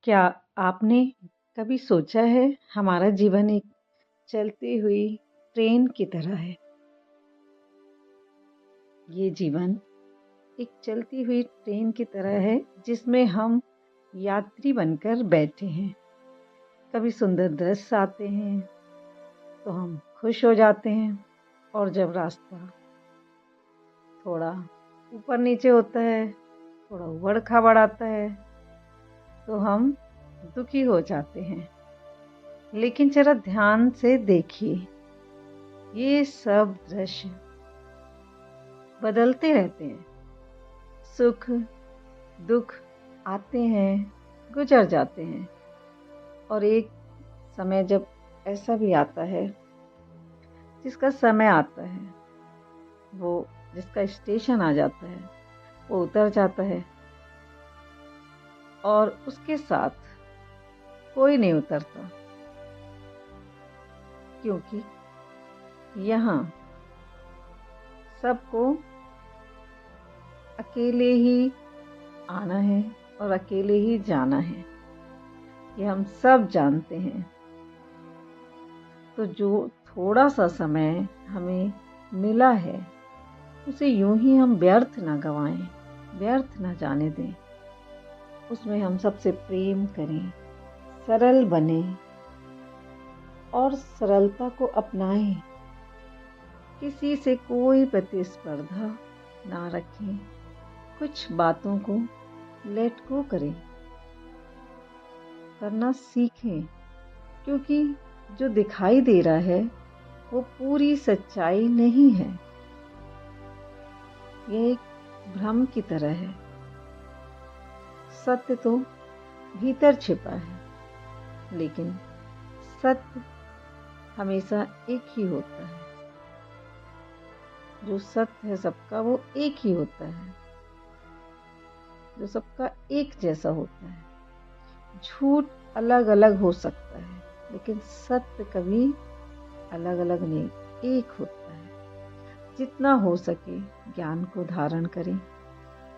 क्या आपने कभी सोचा है हमारा जीवन एक चलती हुई ट्रेन की तरह है। ये जीवन एक चलती हुई ट्रेन की तरह है जिसमें हम यात्री बनकर बैठे हैं। कभी सुंदर दृश्य आते हैं तो हम खुश हो जाते हैं और जब रास्ता थोड़ा ऊपर नीचे होता है, थोड़ा उबड़ खाबड़ आता है तो हम दुखी हो जाते हैं। लेकिन जरा ध्यान से देखिए, ये सब दृश्य बदलते रहते हैं। सुख दुख आते हैं, गुजर जाते हैं और एक समय जब ऐसा भी आता है जिसका समय आता है, वो जिसका स्टेशन आ जाता है, वो उतर जाता है और उसके साथ कोई नहीं उतरता, क्योंकि यहाँ सबको अकेले ही आना है और अकेले ही जाना है। ये हम सब जानते हैं। तो जो थोड़ा सा समय हमें मिला है उसे यूं ही हम व्यर्थ ना गंवाएं, व्यर्थ ना जाने दें। उसमें हम सबसे प्रेम करें, सरल बने और सरलता को अपनाएं। किसी से कोई प्रतिस्पर्धा ना रखें, कुछ बातों को लेट गो करें, करना सीखें, क्योंकि जो दिखाई दे रहा है वो पूरी सच्चाई नहीं है। यह एक भ्रम की तरह है। सत्य तो भीतर छिपा है, लेकिन सत्य हमेशा एक ही होता है। जो सत्य है सबका, वो एक ही होता है, जो सबका एक जैसा होता है। झूठ अलग अलग हो सकता है, लेकिन सत्य कभी अलग अलग नहीं, एक होता है। जितना हो सके ज्ञान को धारण करें,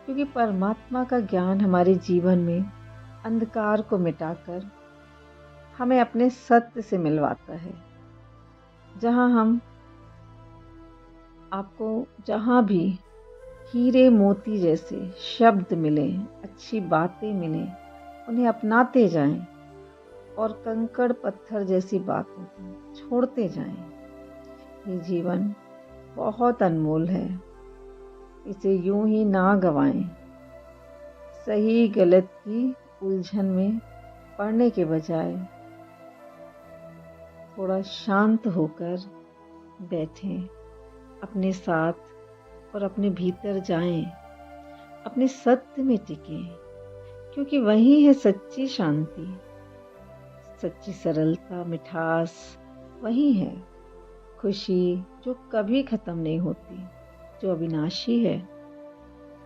क्योंकि परमात्मा का ज्ञान हमारे जीवन में अंधकार को मिटाकर हमें अपने सत्य से मिलवाता है। जहाँ भी हीरे मोती जैसे शब्द मिलें, अच्छी बातें मिलें, उन्हें अपनाते जाएं और कंकड़ पत्थर जैसी बातों को छोड़ते जाएं। ये जीवन बहुत अनमोल है, इसे यूं ही ना गंवाएं। सही गलत की उलझन में पड़ने के बजाय थोड़ा शांत होकर बैठें, अपने साथ और अपने भीतर जाएं, अपने सत्य में टिकें, क्योंकि वही है सच्ची शांति, सच्ची सरलता, मिठास वही है। खुशी जो कभी खत्म नहीं होती, जो अविनाशी है।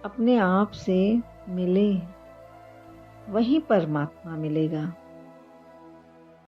अपने आप से मिले, वही परमात्मा मिलेगा।